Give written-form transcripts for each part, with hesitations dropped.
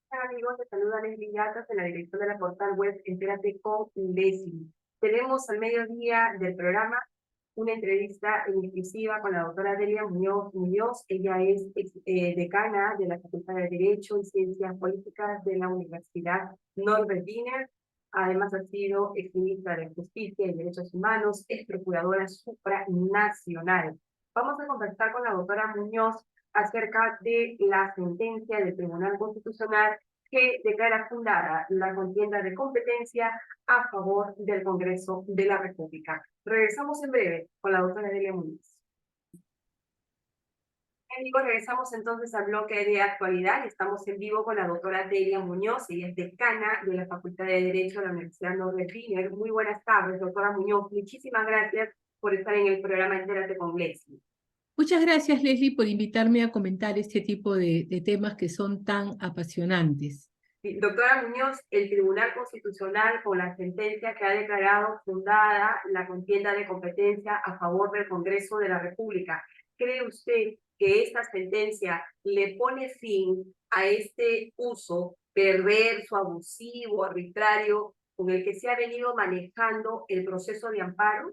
Hola amigos, les saluda Leslie Yatas en la dirección de la portal web Entérate con Leslie. Tenemos al mediodía del programa una entrevista en exclusiva con la doctora Delia Muñoz. Ella es decana de la Facultad de Derecho y Ciencias Políticas de la Universidad Norbert Wiener. Además ha sido exministra de Justicia y Derechos Humanos, es procuradora supranacional. Vamos a conversar con la doctora Muñoz acerca de la sentencia del Tribunal Constitucional que declara fundada la contienda de competencia a favor del Congreso de la República. Regresamos en breve con la doctora Delia Muñoz. Amigos, regresamos entonces al bloque de actualidad. Estamos en vivo con la doctora Delia Muñoz. Ella es decana de la Facultad de Derecho de la Universidad Norbert Wiener. Muy buenas tardes, doctora Muñoz. Muchísimas gracias por estar en el programa Entérate con Leslie. Muchas gracias, Leslie, por invitarme a comentar este tipo de temas que son tan apasionantes. Doctora Muñoz, el Tribunal Constitucional, con la sentencia que ha declarado fundada la contienda de competencia a favor del Congreso de la República, ¿cree usted que esta sentencia le pone fin a este uso perverso, abusivo, arbitrario con el que se ha venido manejando el proceso de amparo?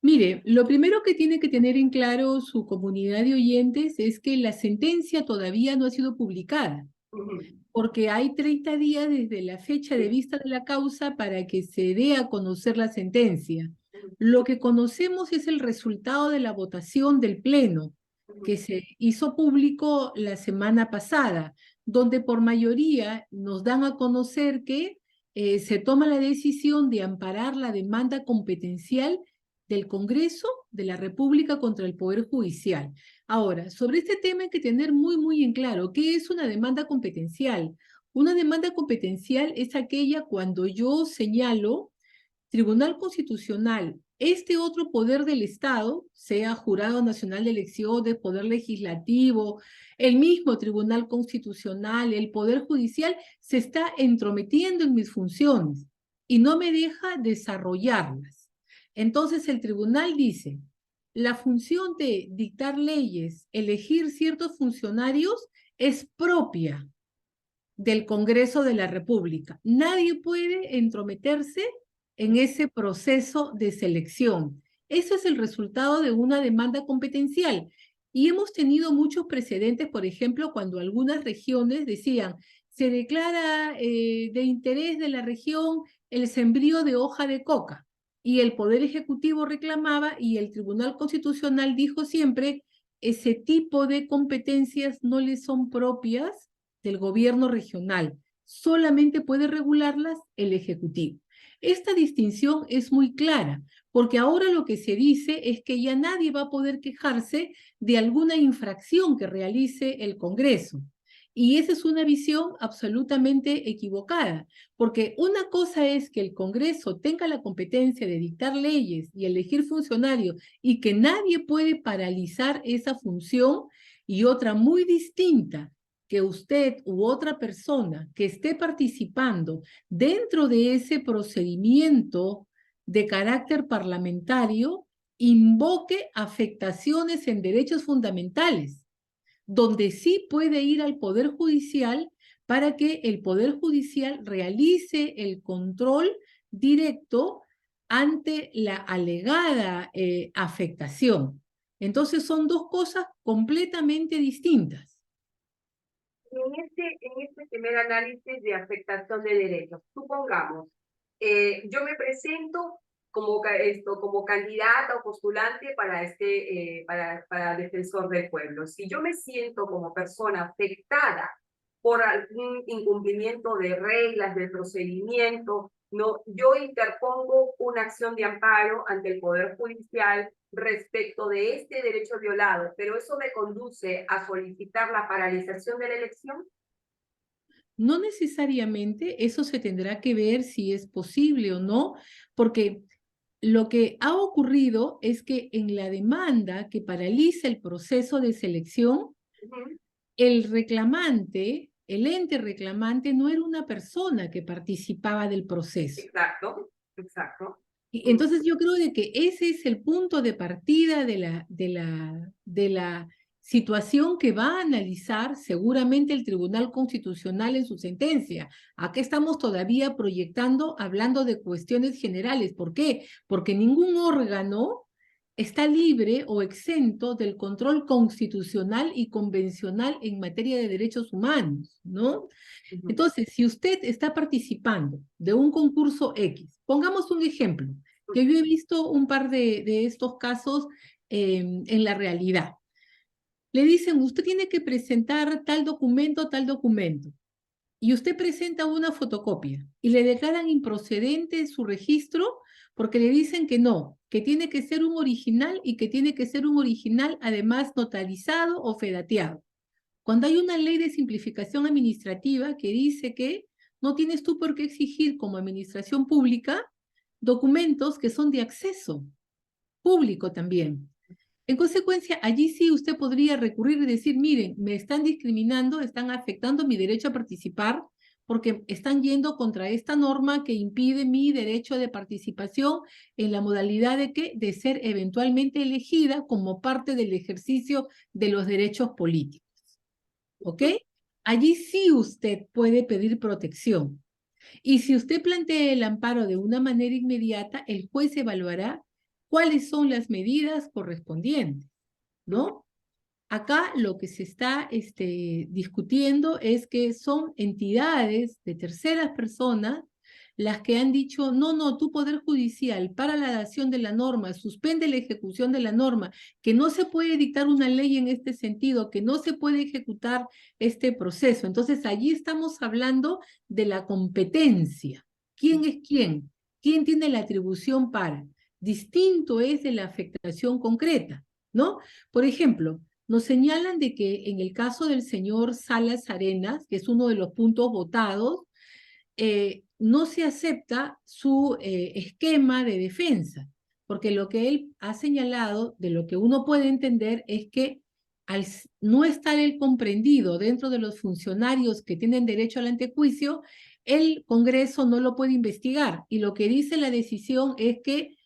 Mire, lo primero que tiene que tener en claro su comunidad de oyentes es que la sentencia todavía no ha sido publicada, porque hay 30 días desde la fecha de vista de la causa para que se dé a conocer la sentencia. Lo que conocemos es el resultado de la votación del Pleno, que se hizo público la semana pasada, donde por mayoría nos dan a conocer que se toma la decisión de amparar la demanda competencial del Congreso de la República contra el Poder Judicial. Ahora, sobre este tema hay que tener muy en claro qué es una demanda competencial. Una demanda competencial es aquella cuando yo señalo, Tribunal Constitucional, este otro poder del Estado, sea Jurado Nacional de Elecciones, Poder Legislativo, el mismo Tribunal Constitucional, el Poder Judicial, se está entrometiendo en mis funciones y no me deja desarrollarlas. Entonces el tribunal dice, la función de dictar leyes, elegir ciertos funcionarios, es propia del Congreso de la República. Nadie puede entrometerse en ese proceso de selección. Eso es el resultado de una demanda competencial. Y hemos tenido muchos precedentes, por ejemplo, cuando algunas regiones decían, se declara de interés de la región el sembrío de hoja de coca. Y el Poder Ejecutivo reclamaba y el Tribunal Constitucional dijo siempre, ese tipo de competencias no le son propias del gobierno regional. Solamente puede regularlas el Ejecutivo. Esta distinción es muy clara, porque ahora lo que se dice es que ya nadie va a poder quejarse de alguna infracción que realice el Congreso. Y esa es una visión absolutamente equivocada, porque una cosa es que el Congreso tenga la competencia de dictar leyes y elegir funcionarios y que nadie puede paralizar esa función, y otra muy distinta, que usted u otra persona que esté participando dentro de ese procedimiento de carácter parlamentario invoque afectaciones en derechos fundamentales, donde sí puede ir al Poder Judicial para que el Poder Judicial realice el control directo ante la alegada afectación. Entonces son dos cosas completamente distintas. En este primer análisis de afectación de derechos, supongamos, yo me presento como candidata o postulante para defensor del pueblo. Si yo me siento como persona afectada por algún incumplimiento de reglas del procedimiento, no, yo interpongo una acción de amparo ante el Poder Judicial respecto de este derecho violado, pero eso me conduce a solicitar la paralización de la elección. No necesariamente eso se tendrá que ver si es posible o no, porque lo que ha ocurrido es que en la demanda que paraliza el proceso de selección, el reclamante, el ente reclamante, no era una persona que participaba del proceso. Exacto, exacto. Y entonces yo creo de que ese es el punto de partida de la situación que va a analizar seguramente el Tribunal Constitucional en su sentencia. Acá estamos todavía proyectando, hablando de cuestiones generales. ¿Por qué? Porque ningún órgano está libre o exento del control constitucional y convencional en materia de derechos humanos, ¿no? Entonces, si usted está participando de un concurso X, pongamos un ejemplo, que yo he visto un par de estos casos en la realidad. Le dicen, usted tiene que presentar tal documento, y usted presenta una fotocopia y le declaran improcedente su registro porque le dicen que no, que tiene que ser un original y que tiene que ser un original además notarizado o fedateado. Cuando hay una ley de simplificación administrativa que dice que no tienes tú por qué exigir como administración pública documentos que son de acceso público también. En consecuencia, allí sí usted podría recurrir y decir, miren, me están discriminando, están afectando mi derecho a participar porque están yendo contra esta norma que impide mi derecho de participación en la modalidad de que de ser eventualmente elegida como parte del ejercicio de los derechos políticos. ¿Ok? Allí sí usted puede pedir protección. Y si usted plantea el amparo de una manera inmediata, el juez evaluará cuáles son las medidas correspondientes, ¿no? Acá lo que se está discutiendo es que son entidades de terceras personas las que han dicho, no, no, tu Poder Judicial, para la dación de la norma, suspende la ejecución de la norma, que no se puede dictar una ley en este sentido, que no se puede ejecutar este proceso. Entonces, allí estamos hablando de la competencia. ¿Quién es quién? ¿Quién tiene la atribución para? Distinto es de la afectación concreta, ¿no? Por ejemplo, nos señalan de que en el caso del señor Salas Arenas, que es uno de los puntos votados, no se acepta su esquema de defensa, porque lo que él ha señalado, de lo que uno puede entender, es que al no estar él comprendido dentro de los funcionarios que tienen derecho al antejuicio, el Congreso no lo puede investigar. Y lo que dice la decisión es que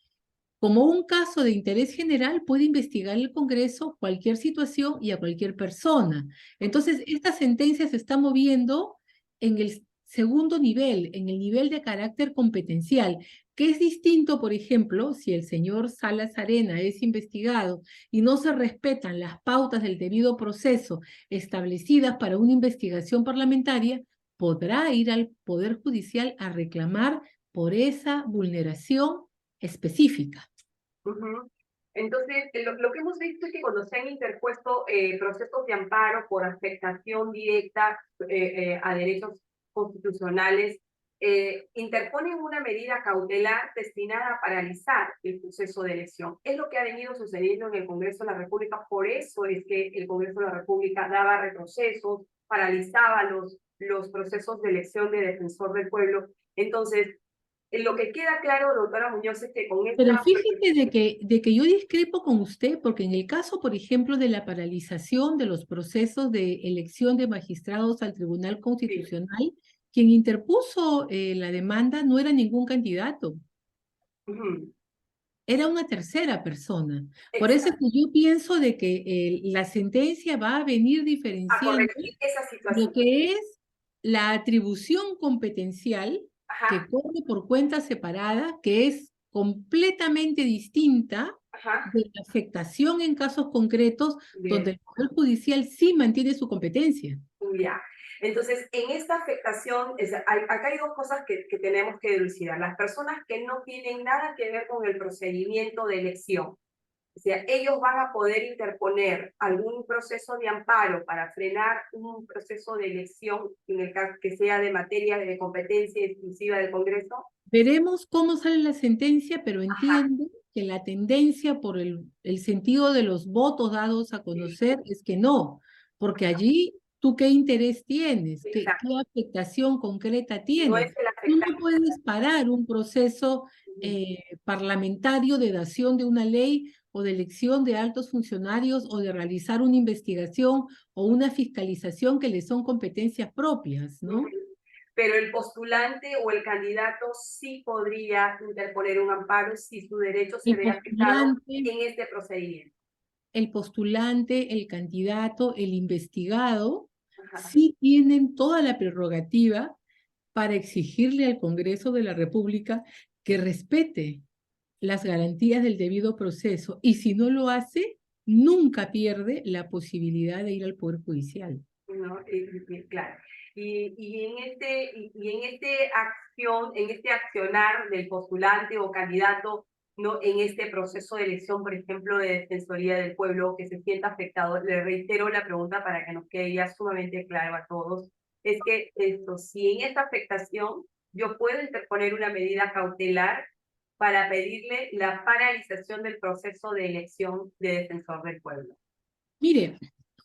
como un caso de interés general, puede investigar el Congreso cualquier situación y a cualquier persona. Entonces, esta sentencia se está moviendo en el segundo nivel, en el nivel de carácter competencial, que es distinto, por ejemplo, si el señor Salas Arena es investigado y no se respetan las pautas del debido proceso establecidas para una investigación parlamentaria, podrá ir al Poder Judicial a reclamar por esa vulneración específica. Entonces, lo que hemos visto es que cuando se han interpuesto procesos de amparo por afectación directa a derechos constitucionales, interponen una medida cautelar destinada a paralizar el proceso de elección. Es lo que ha venido sucediendo en el Congreso de la República, por eso es que el Congreso de la República daba retrocesos, paralizaba los procesos de elección de defensor del pueblo. Entonces, lo que queda claro, doctora Muñoz, es que con Pero esta... fíjese de que yo discrepo con usted, porque en el caso, por ejemplo, de la paralización de los procesos de elección de magistrados al Tribunal Sí. Constitucional, quien interpuso la demanda no era ningún candidato, era una tercera persona. Por eso es Exacto. que yo pienso de que la sentencia va a venir A diferenciando corregir esa lo situación. que es la atribución competencial que Ajá, corre por cuenta separada, que es completamente distinta ajá. de la afectación en casos concretos donde Bien, el Poder Judicial sí mantiene su competencia. ya. Entonces, en esta afectación, acá hay dos cosas que tenemos que dilucidar. Las personas que no tienen nada que ver con el procedimiento de elección, o sea, ellos van a poder interponer algún proceso de amparo para frenar un proceso de elección en el caso que sea de materia de competencia exclusiva del Congreso. Veremos cómo sale la sentencia, pero Ajá, entiendo que la tendencia por el sentido de los votos dados a sí, conocer es que no, porque allí tú qué interés tienes, qué exacto. afectación concreta No es tienes. el Tú afectado. no puedes parar un proceso parlamentario de dación de una ley o de elección de altos funcionarios o de realizar una investigación o una fiscalización que le son competencias propias, ¿no? Pero el postulante o el candidato sí podría interponer un amparo si su derecho se El ve afectado postulante en este procedimiento. el postulante, el candidato, el investigado, Ajá. sí tienen toda la prerrogativa para exigirle al Congreso de la República que respete las garantías del debido proceso, y si no lo hace, nunca pierde la posibilidad de ir al Poder Judicial. ¿No? Claro. En este accionar del postulante o candidato, ¿no? En este proceso de elección, por ejemplo, de Defensoría del Pueblo, que se sienta afectado, le reitero la pregunta para que nos quede ya sumamente claro a todos, es que si en esta afectación yo puedo interponer una medida cautelar para pedirle la paralización del proceso de elección de Defensor del Pueblo. Mire,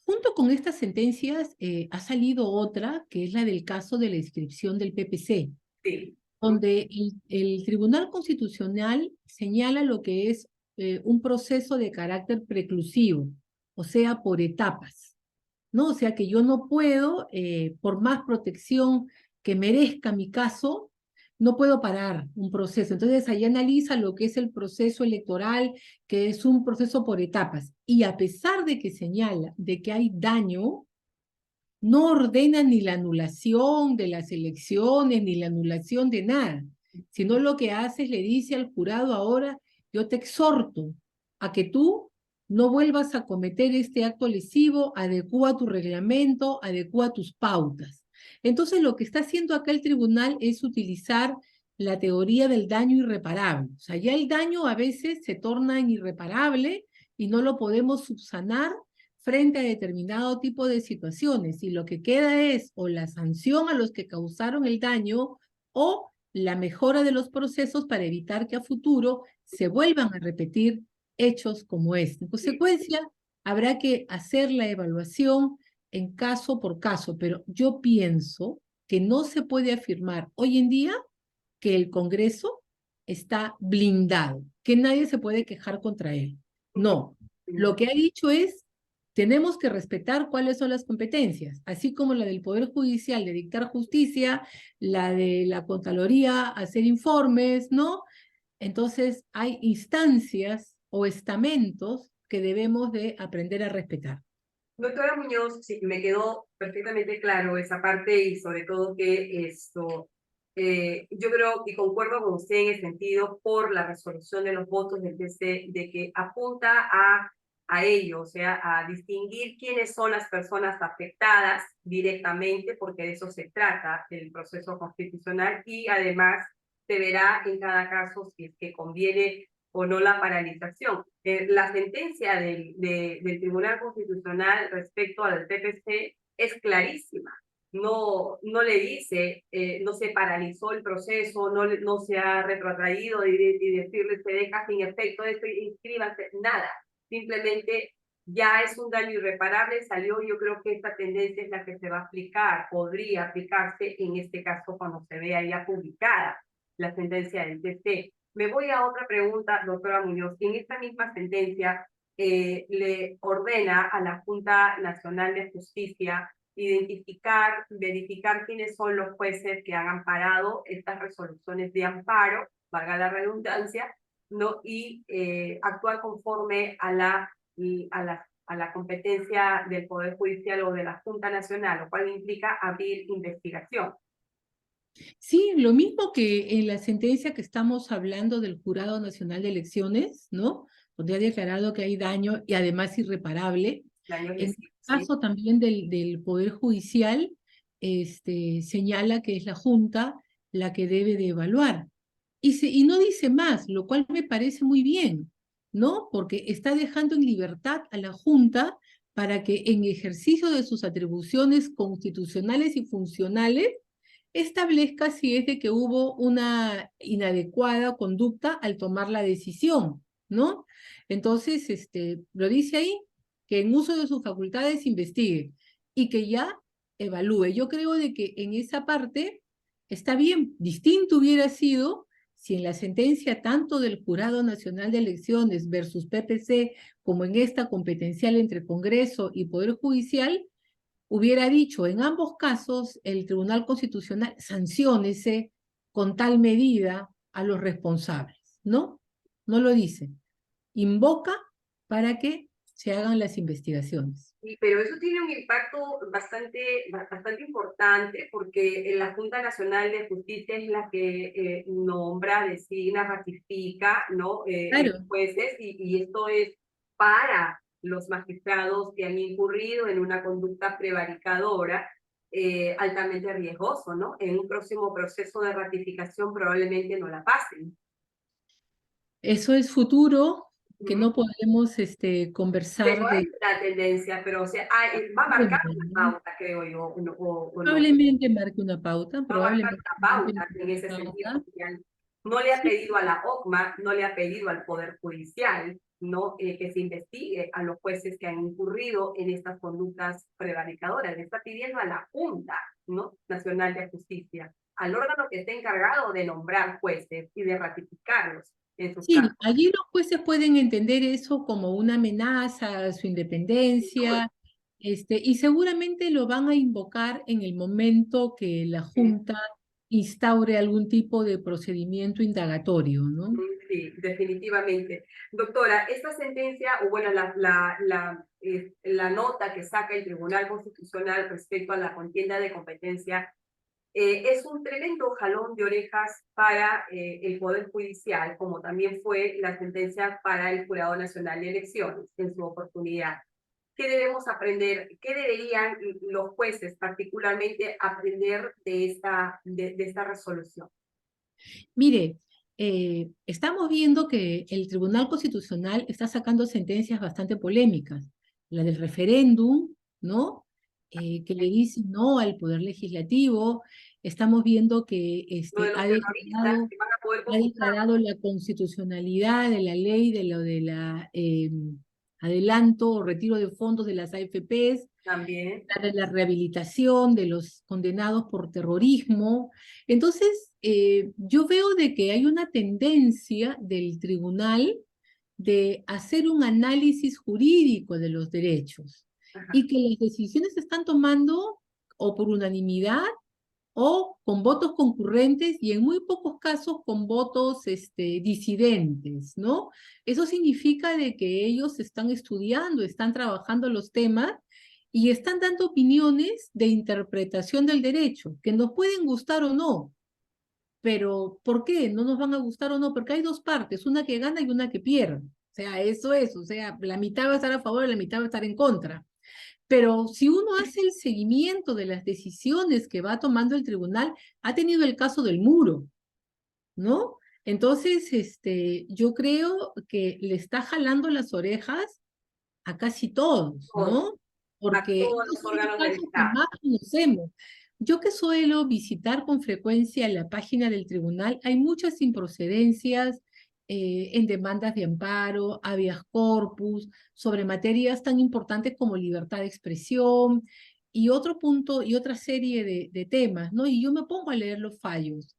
junto con estas sentencias ha salido otra, que es la del caso de la inscripción del PPC, Sí. donde el Tribunal Constitucional señala lo que es un proceso de carácter preclusivo, o sea, por etapas, ¿no? O sea que yo no puedo, por más protección que merezca mi caso, no puedo parar un proceso. Entonces ahí analiza lo que es el proceso electoral, que es un proceso por etapas. Y a pesar de que señala de que hay daño, no ordena ni la anulación de las elecciones, ni la anulación de nada, sino lo que hace es le dice al jurado ahora, yo te exhorto a que tú no vuelvas a cometer este acto lesivo, adecúa tu reglamento, adecúa tus pautas. Entonces lo que está haciendo acá el tribunal es utilizar la teoría del daño irreparable. O sea, ya el daño a veces se torna en irreparable y no lo podemos subsanar frente a determinado tipo de situaciones, y lo que queda es o la sanción a los que causaron el daño o la mejora de los procesos para evitar que a futuro se vuelvan a repetir hechos como este. En consecuencia, habrá que hacer la evaluación en caso por caso, pero yo pienso que no se puede afirmar hoy en día que el Congreso está blindado, que nadie se puede quejar contra él. No, lo que ha dicho es, tenemos que respetar cuáles son las competencias, así como la del Poder Judicial de dictar justicia, la de la Contraloría hacer informes, ¿no? Entonces hay instancias o estamentos que debemos de aprender a respetar. Doctora Muñoz, sí, me quedó perfectamente claro esa parte y sobre todo que yo creo y concuerdo con usted en el sentido por la resolución de los votos del TC, de que apunta a ello, o sea, a distinguir quiénes son las personas afectadas directamente, porque de eso se trata el proceso constitucional, y además se verá en cada caso si es que conviene o no la paralización. La sentencia del Tribunal Constitucional respecto al PPC es clarísima. No le dice, no se paralizó el proceso, no se ha retrotraído y decirle se deja sin efecto esto, inscríbanse, nada. Simplemente ya es un daño irreparable, salió. Yo creo que esta tendencia es la que se va a aplicar, podría aplicarse en este caso cuando se vea ya publicada la sentencia del TC. Me voy a otra pregunta, doctora Muñoz. En esta misma sentencia le ordena a la Junta Nacional de Justicia identificar, verificar quiénes son los jueces que han amparado estas resoluciones de amparo, valga la redundancia, ¿no? Y actuar conforme a la competencia del Poder Judicial o de la Junta Nacional, lo cual implica abrir investigación. Sí, lo mismo que en la sentencia que estamos hablando del Jurado Nacional de Elecciones, ¿no? Donde ha declarado que hay daño y además irreparable. En el caso también del Poder Judicial, señala que es la Junta la que debe de evaluar. Y no dice más, lo cual me parece muy bien, ¿no? Porque está dejando en libertad a la Junta para que en ejercicio de sus atribuciones constitucionales y funcionales establezca si es de que hubo una inadecuada conducta al tomar la decisión, ¿no? Entonces, lo dice ahí, que en uso de sus facultades investigue y que ya evalúe. Yo creo de que en esa parte está bien. Distinto hubiera sido si en la sentencia tanto del Jurado Nacional de Elecciones versus PPC como en esta competencial entre Congreso y Poder Judicial, hubiera dicho en ambos casos el Tribunal Constitucional sanciónese con tal medida a los responsables, ¿no? No lo dice. Invoca para que se hagan las investigaciones. Sí, pero eso tiene un impacto bastante importante porque la Junta Nacional de Justicia es la que nombra, designa, ratifica, ¿no? Los Claro. jueces y esto es para los magistrados que han incurrido en una conducta prevaricadora altamente riesgoso, ¿no? En un próximo proceso de ratificación probablemente no la pasen. Eso es futuro que Ujú. no podemos Pero conversar hay de... una tendencia, pero o sea, va a marcar una pauta, creo yo, o no. Probablemente marque una pauta, Va a marcar probablemente una marque pauta en ese una sentido. pauta. Social. No le ha Sí, pedido a la OCMA, no le ha pedido al Poder Judicial, ¿no? Que se investigue a los jueces que han incurrido en estas conductas prevaricadoras. Le está pidiendo a la Junta, ¿no? Nacional de Justicia, al órgano que está encargado de nombrar jueces y de ratificarlos en sus sí, casos. allí los jueces pueden entender eso como una amenaza a su independencia, y seguramente lo van a invocar en el momento que la Junta instaure algún tipo de procedimiento indagatorio, ¿no? Sí, definitivamente. Doctora, esta sentencia, o bueno, la nota que saca el Tribunal Constitucional respecto a la contienda de competencia es un tremendo jalón de orejas para el Poder Judicial, como también fue la sentencia para el Jurado Nacional de Elecciones en su oportunidad. ¿Qué debemos aprender? ¿Qué deberían los jueces particularmente aprender de esta resolución? Mire, estamos viendo que el Tribunal Constitucional está sacando sentencias bastante polémicas. La del referéndum, ¿no? Que le dice no al Poder Legislativo. Estamos viendo que Lo de los terroristas que van a poder ha consultar declarado la constitucionalidad de la ley de lo de la adelanto o retiro de fondos de las AFPs, también. de la rehabilitación de los condenados por terrorismo. Entonces, yo veo de que hay una tendencia del tribunal de hacer un análisis jurídico de los derechos Ajá. y que las decisiones se están tomando o por unanimidad o con votos concurrentes y en muy pocos casos con votos disidentes, ¿no? Eso significa de que ellos están estudiando, están trabajando los temas y están dando opiniones de interpretación del derecho, que nos pueden gustar o no, pero ¿por qué? ¿No nos van a gustar o no? Porque hay dos partes, una que gana y una que pierde. O sea, eso es, o sea, la mitad va a estar a favor y la mitad va a estar en contra. Pero si uno hace el seguimiento de las decisiones que va tomando el tribunal, ha tenido el caso del muro, ¿no? Entonces, yo creo que le está jalando las orejas a casi todos, Todos, ¿no? a Porque todos estos los son los órganos del casos que Estado. más conocemos. Yo que suelo visitar con frecuencia la página del tribunal, hay muchas improcedencias en demandas de amparo, habeas corpus, sobre materias tan importantes como libertad de expresión y otro punto y otra serie de temas, ¿no? Y yo me pongo a leer los fallos.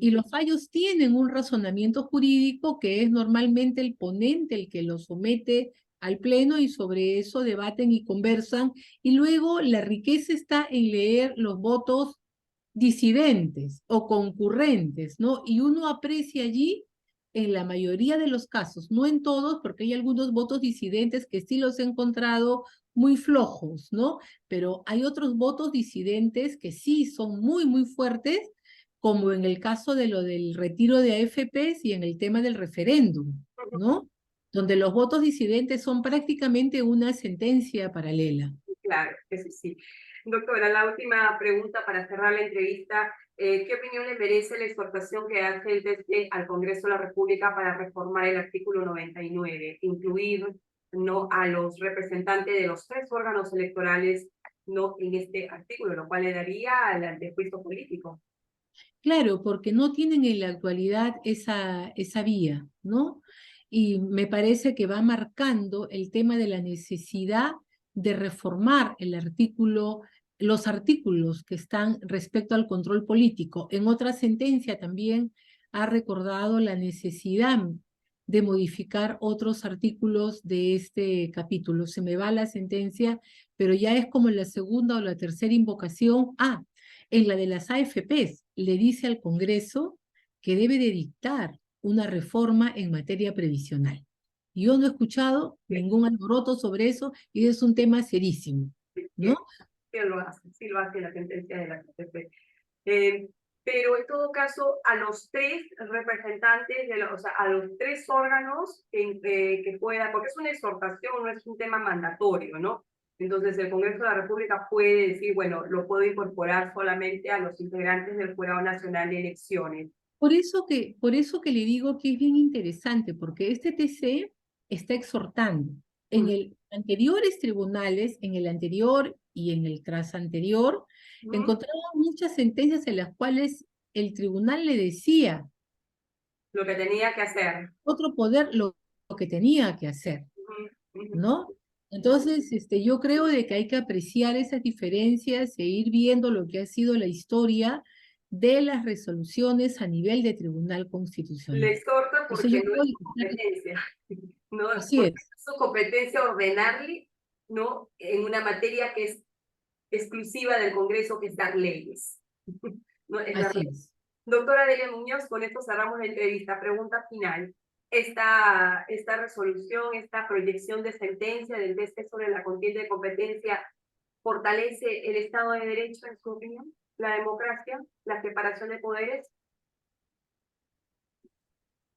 Y los fallos tienen un razonamiento jurídico que es normalmente el ponente el que lo somete al pleno y sobre eso debaten y conversan. Y luego la riqueza está en leer los votos disidentes o concurrentes, ¿no? Y uno aprecia allí, en la mayoría de los casos, no en todos, porque hay algunos votos disidentes que sí los he encontrado muy flojos, ¿no? Pero hay otros votos disidentes que sí son muy, muy fuertes, como en el caso de lo del retiro de AFPs y en el tema del referéndum, ¿no? Donde los votos disidentes son prácticamente una sentencia paralela. Claro, eso sí. Doctora, la última pregunta para cerrar la entrevista. ¿Qué opinión le merece la exhortación que hace el TSE al Congreso de la República para reformar el artículo 99, incluir no a los representantes de los tres órganos electorales no en este artículo, lo cual le daría al de juicio político? Claro, porque no tienen en la actualidad esa vía, ¿no? Y me parece que va marcando el tema de la necesidad de reformar los artículos que están respecto al control político. En otra sentencia también ha recordado la necesidad de modificar otros artículos de este capítulo. Se me va la sentencia, pero ya es como la segunda o la tercera invocación. En la de las AFPs, le dice al Congreso que debe de dictar una reforma en materia previsional. Yo no he escuchado ningún alboroto sobre eso y es un tema serísimo, ¿no? Sí lo hace la sentencia de la CPP. Pero en todo caso, a los tres representantes, o sea, a los tres órganos que pueda, porque es una exhortación, no es un tema mandatorio, ¿no? Entonces el Congreso de la República puede decir, bueno, lo puedo incorporar solamente a los integrantes del Jurado Nacional de Elecciones. Por eso que le digo que es bien interesante, porque este TC está exhortando. En el anteriores tribunales, en el anterior y en el tras anterior, encontramos muchas sentencias en las cuales el tribunal le decía lo que tenía que hacer. Otro poder lo que tenía que hacer, ¿no? Entonces, yo creo de que hay que apreciar esas diferencias e ir viendo lo que ha sido la historia de las resoluciones a nivel de Tribunal Constitucional. Le exhorta porque Entonces, no es su competencia, ¿no? Así Porque es. es su competencia ordenarle, ¿no? En una materia que es exclusiva del Congreso, que es dar leyes. ¿No? Así es. Doctora Delia Muñoz, con esto cerramos la entrevista. Pregunta final. Esta resolución, esta proyección de sentencia del TC sobre la contienda de competencia, ¿fortalece el Estado de Derecho en su opinión? ¿La democracia? ¿La separación de poderes?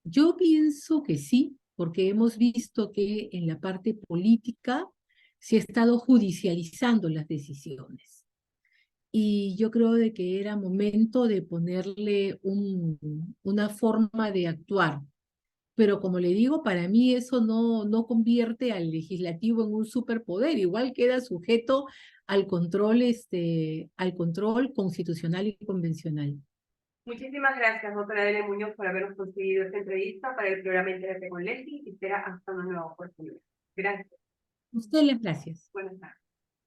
Yo pienso que sí, porque hemos visto que en la parte política se ha estado judicializando las decisiones. Y yo creo de que era momento de ponerle una forma de actuar. Pero como le digo, para mí eso no convierte al legislativo en un superpoder, igual queda sujeto al control constitucional y convencional. Muchísimas gracias, doctora Delia Muñoz, por habernos conseguido esta entrevista para el programa Entérate con Leslie y será hasta una nueva oportunidad. Gracias. Usted las gracias. Buenas tardes.